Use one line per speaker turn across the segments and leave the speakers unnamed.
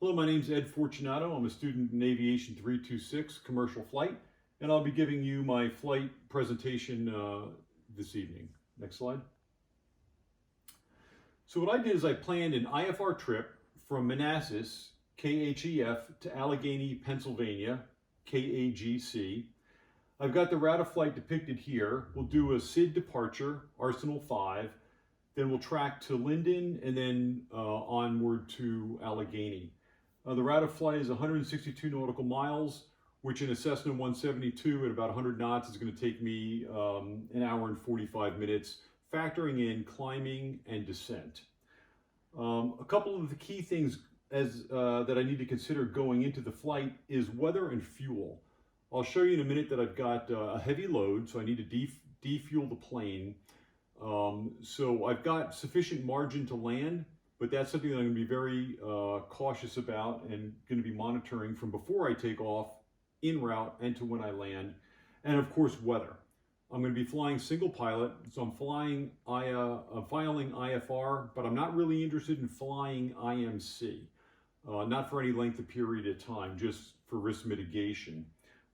Hello, my name is Ed Fortunato. I'm a student in Aviation 326 Commercial Flight, and I'll be giving you my flight presentation this evening. Next slide. So what I did is I planned an IFR trip from Manassas, KHEF, to Allegheny, Pennsylvania, KAGC. I've got the route of flight depicted here. We'll do a SID departure, Arsenal 5, then we'll track to Linden, and then onward to Allegheny. The route of flight is 162 nautical miles, which in a Cessna 172 at about 100 knots is going to take me an hour and 45 minutes, factoring in climbing and descent. A couple of the key things that I need to consider going into the flight is weather and fuel. I'll show you in a minute that I've got a heavy load, so I need to defuel the plane. So I've got sufficient margin to land, but that's something that I'm going to be very cautious about and going to be monitoring from before I take off, en route, and to when I land. And of course, weather. I'm going to be flying single pilot, so I'm filing IFR, but I'm not really interested in flying IMC, not for any length of period of time, just for risk mitigation.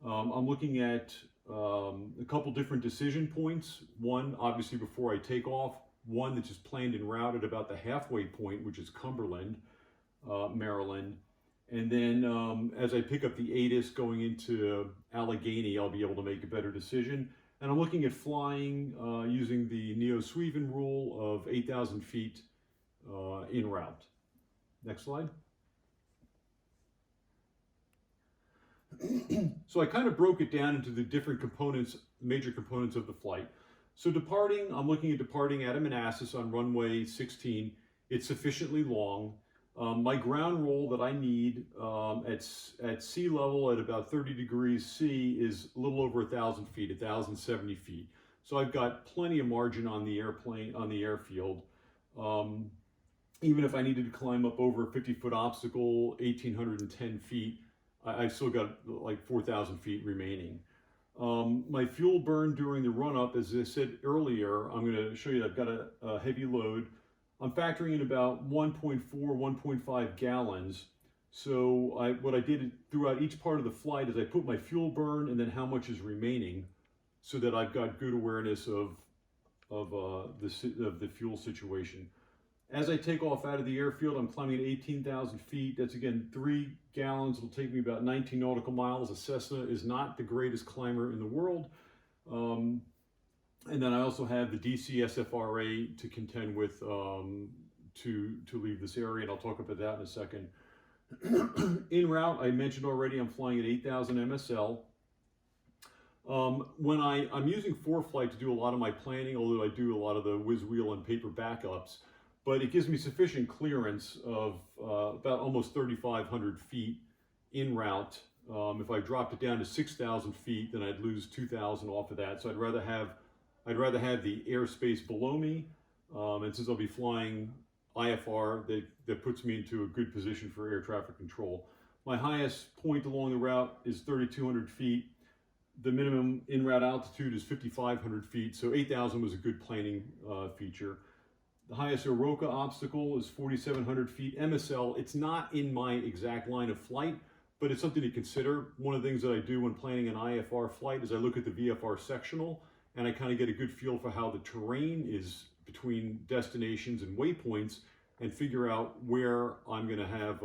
I'm looking at a couple different decision points. One, obviously, before I take off. One that's just planned en route at about the halfway point, which is Cumberland, Maryland. And then as I pick up the ATIS going into Allegheny, I'll be able to make a better decision. And I'm looking at flying using the Neo-Sweven rule of 8,000 feet en route. Next slide. So I kind of broke it down into the different components, major components of the flight. So departing, I'm looking at departing out of Manassas on runway 16. It's sufficiently long. My ground roll that I need at sea level at about 30 degrees C is a little over 1,000 feet, 1,070 feet. So I've got plenty of margin on the airplane, on the airfield. Even if I needed to climb up over a 50-foot obstacle, 1,810 feet, I've still got like 4,000 feet remaining. My fuel burn during the run-up, as I said earlier, I'm going to show you that I've got a heavy load. I'm factoring in about 1.4, 1.5 gallons. So what I did throughout each part of the flight is I put my fuel burn and then how much is remaining, so that I've got good awareness of the fuel situation. As I take off out of the airfield, I'm climbing at 18,000 feet. That's again 3 gallons. It'll take me about 19 nautical miles. A Cessna is not the greatest climber in the world. And then I also have the DC SFRA to contend with to leave this area, and I'll talk about that in a second. En route, I mentioned already, I'm flying at 8,000 MSL. When I'm using ForeFlight to do a lot of my planning, although I do a lot of the whiz wheel and paper backups, but it gives me sufficient clearance of about almost 3,500 feet en route. If I dropped it down to 6,000 feet, then I'd lose 2,000 off of that. So I'd rather have the airspace below me. And since I'll be flying IFR, that puts me into a good position for air traffic control. My highest point along the route is 3,200 feet. The minimum en route altitude is 5,500 feet. So 8,000 was a good planning feature. The highest Oroka obstacle is 4,700 feet. MSL, it's not in my exact line of flight, but it's something to consider. One of the things that I do when planning an IFR flight is I look at the VFR sectional, and I kind of get a good feel for how the terrain is between destinations and waypoints, and figure out where I'm going to have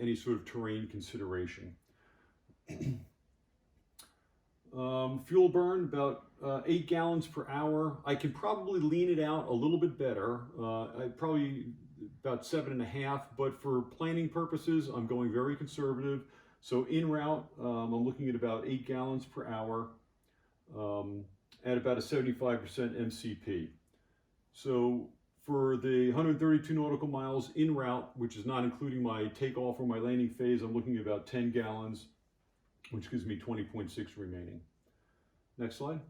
any sort of terrain consideration. Fuel burn, about 8 gallons per hour. I can probably lean it out a little bit better, probably about 7.5, but for planning purposes, I'm going very conservative. So en route, I'm looking at about 8 gallons per hour at about a 75% MCP. So for the 132 nautical miles en route, which is not including my takeoff or my landing phase, I'm looking at about 10 gallons, which gives me 20.6 remaining. Next slide.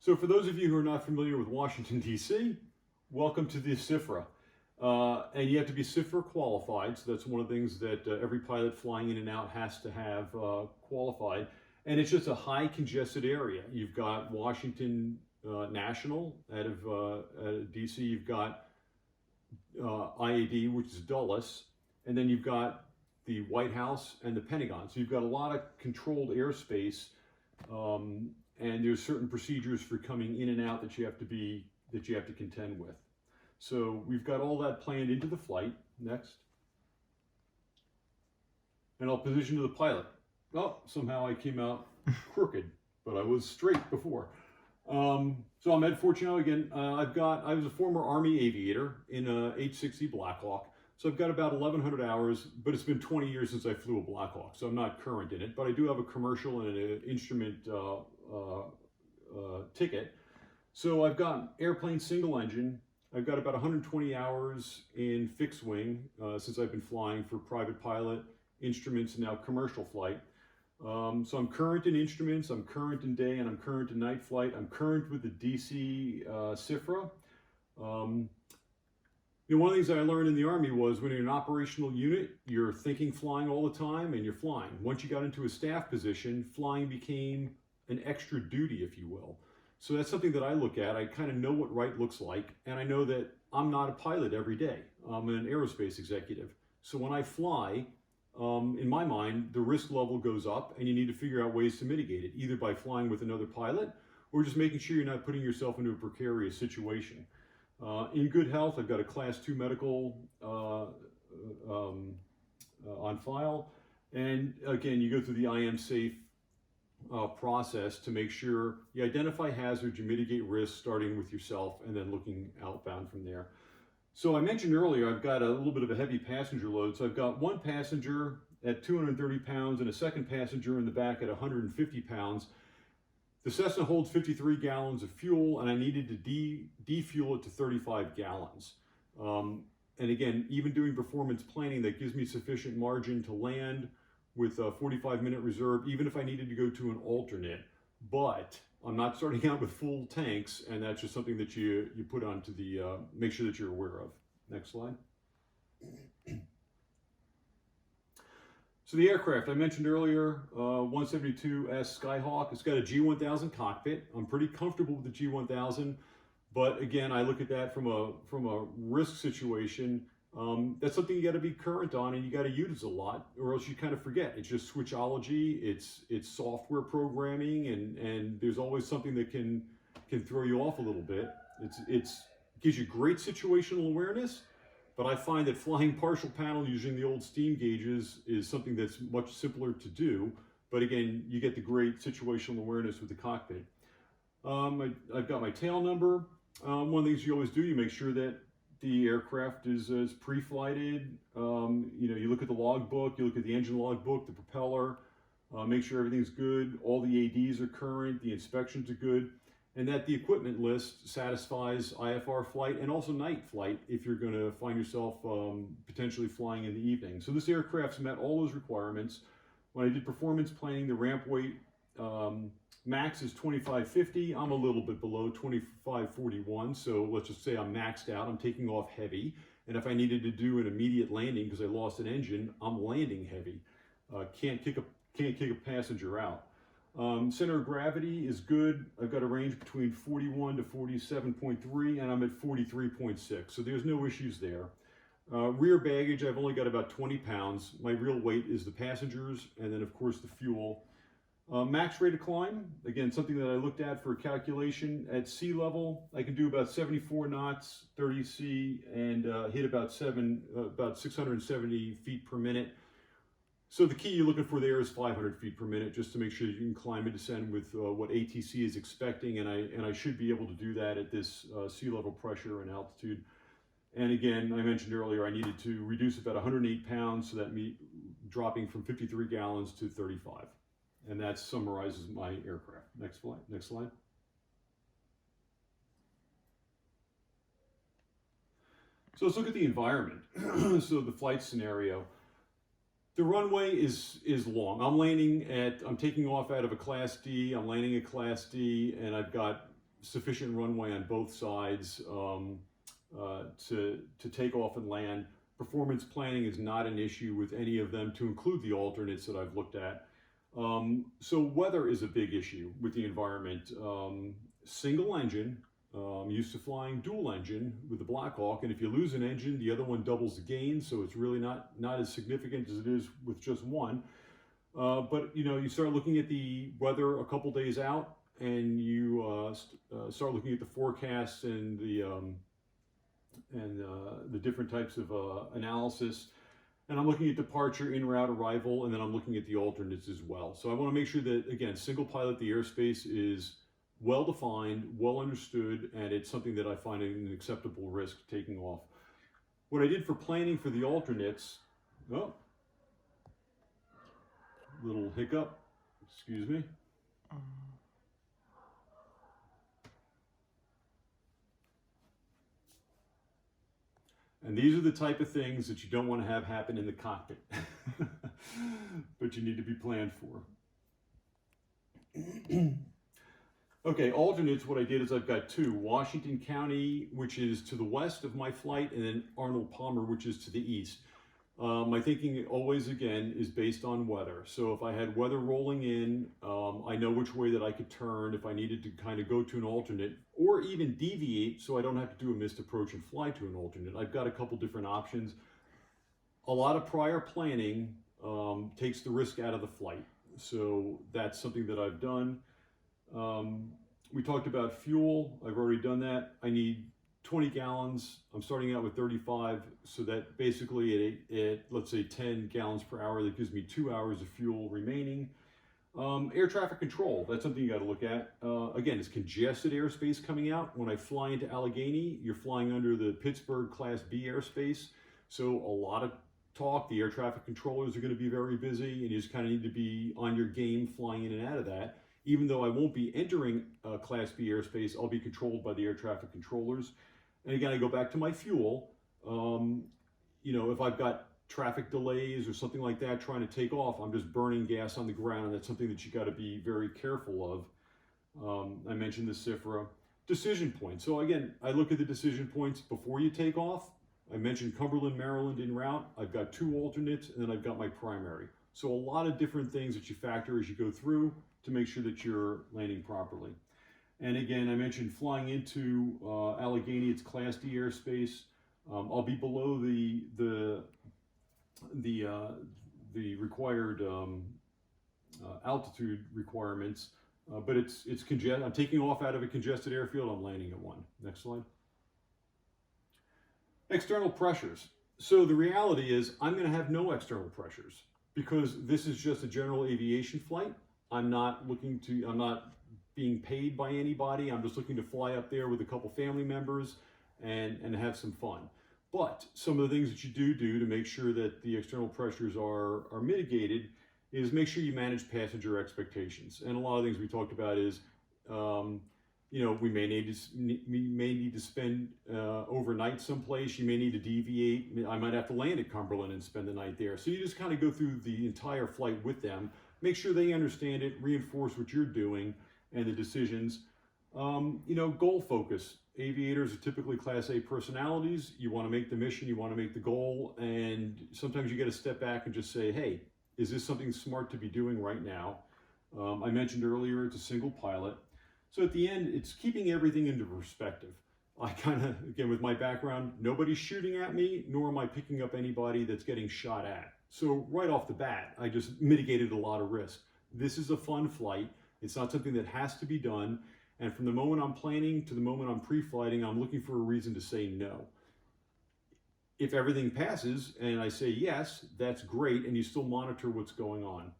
So for those of you who are not familiar with Washington, D.C., welcome to the CIFRA. And you have to be CIFRA qualified, so that's one of the things that every pilot flying in and out has to have qualified. And it's just a high congested area. You've got Washington National out of DC, you've got IAD, which is Dulles, and then you've got the White House and the Pentagon. So you've got a lot of controlled airspace, and there's certain procedures for coming in and out that you have to contend with. So we've got all that planned into the flight. Next. And I'll position to the pilot. Oh, somehow I came out crooked, but I was straight before. So I'm Ed Fortuno again. I was a former Army aviator in a H-60 Black Hawk. So I've got about 1,100 hours, but it's been 20 years since I flew a Black Hawk, so I'm not current in it. But I do have a commercial and an instrument ticket. So I've got airplane single engine. I've got about 120 hours in fixed wing since I've been flying for private pilot, instruments, and now commercial flight. So I'm current in instruments, I'm current in day, and I'm current in night flight. I'm current with the DC CIFRA. One of the things that I learned in the Army was when you're an operational unit, you're thinking flying all the time and you're flying. Once you got into a staff position, flying became an extra duty, if you will. So that's something that I look at. I kind of know what right looks like, and I know that I'm not a pilot every day. I'm an aerospace executive. So when I fly, in my mind, the risk level goes up and you need to figure out ways to mitigate it, either by flying with another pilot or just making sure you're not putting yourself into a precarious situation. In good health, I've got a Class 2 medical on file. And again, you go through the I am safe process to make sure you identify hazards, you mitigate risks, starting with yourself and then looking outbound from there. So I mentioned earlier, I've got a little bit of a heavy passenger load. So I've got one passenger at 230 pounds and a second passenger in the back at 150 pounds. The Cessna holds 53 gallons of fuel, and I needed to defuel it to 35 gallons. And again, even doing performance planning, that gives me sufficient margin to land with a 45-minute reserve, even if I needed to go to an alternate. But I'm not starting out with full tanks, and that's just something that you put onto the, make sure that you're aware of. Next slide. So the aircraft, I mentioned earlier, 172S Skyhawk, it's got a G1000 cockpit. I'm pretty comfortable with the G1000, but again, I look at that from a risk situation. That's something you got to be current on, and you got to use a lot, or else you kind of forget. It's just switchology, it's software programming, and there's always something that can throw you off a little bit. It gives you great situational awareness, but I find that flying partial panel using the old steam gauges is something that's much simpler to do. But again, you get the great situational awareness with the cockpit. I've got my tail number. One of the things you always do, you make sure that the aircraft is pre-flighted. You look at the logbook, you look at the engine logbook, the propeller, make sure everything's good. All the ADs are current, the inspections are good, and that the equipment list satisfies IFR flight and also night flight if you're going to find yourself potentially flying in the evening. So this aircraft's met all those requirements. When I did performance planning, the ramp weight max is 2550. I'm a little bit below 2541, so let's just say I'm maxed out. I'm taking off heavy, and if I needed to do an immediate landing because I lost an engine, I'm landing heavy. Can't kick a passenger out. Center of gravity is good. I've got a range between 41 to 47.3, and I'm at 43.6, so there's no issues there. Rear baggage, I've only got about 20 pounds. My real weight is the passengers, and then of course the fuel. Max rate of climb, again, something that I looked at for a calculation. At sea level, I can do about 74 knots, 30 C, and hit about 670 feet per minute. So the key you're looking for there is 500 feet per minute, just to make sure you can climb and descend with what ATC is expecting, and I should be able to do that at this sea level pressure and altitude. And again, I mentioned earlier, I needed to reduce about 108 pounds, so that me dropping from 53 gallons to 35. And that summarizes my aircraft. Next slide. So let's look at the environment. So the flight scenario. The runway is long. I'm taking off out of a Class D, I'm landing at Class D, and I've got sufficient runway on both sides to take off and land. Performance planning is not an issue with any of them, to include the alternates that I've looked at. So weather is a big issue with the environment. Single engine, used to flying dual engine with the Black Hawk, and if you lose an engine, the other one doubles the gain, so it's really not as significant as it is with just one. But you start looking at the weather a couple days out, and you start looking at the forecasts and the different types of analysis. And I'm looking at departure, en route, arrival, and then I'm looking at the alternates as well. So I want to make sure that, again, single pilot the airspace is well defined, well understood, and it's something that I find an acceptable risk taking off. What I did for planning for the alternates, little hiccup, excuse me. And these are the type of things that you don't want to have happen in the cockpit, but you need to be planned for. Okay, alternates, what I did is I've got two. Washington County, which is to the west of my flight, and then Arnold Palmer, which is to the east. My thinking always, again, is based on weather. So if I had weather rolling in, I know which way that I could turn if I needed to kind of go to an alternate, or even deviate so I don't have to do a missed approach and fly to an alternate. I've got a couple different options. A lot of prior planning takes the risk out of the flight. So that's something that I've done. We talked about fuel. I've already done that. I need 20 gallons. I'm starting out with 35, so that basically at let's say 10 gallons per hour, that gives me 2 hours of fuel remaining. Air traffic control, that's something you got to look at. Again, it's congested airspace coming out. When I fly into Allegheny, you're flying under the Pittsburgh Class B airspace, so a lot of talk. The air traffic controllers are going to be very busy, and you just kind of need to be on your game flying in and out of that. Even though I won't be entering Class B airspace, I'll be controlled by the air traffic controllers. And again, I go back to my fuel. If I've got traffic delays or something like that trying to take off, I'm just burning gas on the ground. That's something that you got to be very careful of. I mentioned the CIFRA. Decision points. So again, I look at the decision points before you take off. I mentioned Cumberland, Maryland en route. I've got two alternates, and then I've got my primary. So a lot of different things that you factor as you go through to make sure that you're landing properly. And again, I mentioned flying into Allegheny, it's Class D airspace. I'll be below the required altitude requirements, but it's congested. I'm taking off out of a congested airfield. I'm landing at one. Next slide. External pressures. So the reality is I'm going to have no external pressures because this is just a general aviation flight. I'm not being paid by anybody. I'm just looking to fly up there with a couple family members and have some fun. But some of the things that you do to make sure that the external pressures are mitigated is make sure you manage passenger expectations. And a lot of things we talked about is, we may need to spend overnight someplace. You may need to deviate. I might have to land at Cumberland and spend the night there. So you just kind of go through the entire flight with them. Make sure they understand it, reinforce what you're doing and the decisions. Goal focus. Aviators are typically Class A personalities. You want to make the mission, you want to make the goal, and sometimes you got to step back and just say, hey, is this something smart to be doing right now? I mentioned earlier it's a single pilot. So at the end, it's keeping everything into perspective. I kind of, again, with my background, nobody's shooting at me, nor am I picking up anybody that's getting shot at. So right off the bat, I just mitigated a lot of risk. This is a fun flight. It's not something that has to be done. And from the moment I'm planning to the moment I'm pre-flighting, I'm looking for a reason to say no. If everything passes and I say yes, that's great, and you still monitor what's going on.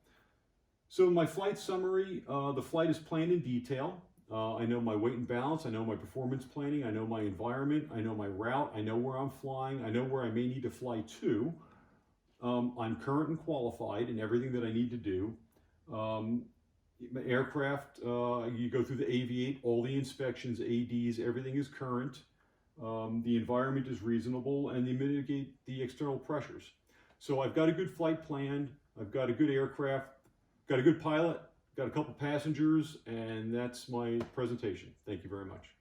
So my flight summary, the flight is planned in detail. I know my weight and balance, I know my performance planning, I know my environment, I know my route, I know where I'm flying, I know where I may need to fly to. I'm current and qualified in everything that I need to do. Aircraft, you go through the Aviate, all the inspections, ADs, everything is current. The environment is reasonable, and they mitigate the external pressures. So I've got a good flight planned, I've got a good aircraft, got a good pilot, got a couple passengers, and that's my presentation. Thank you very much.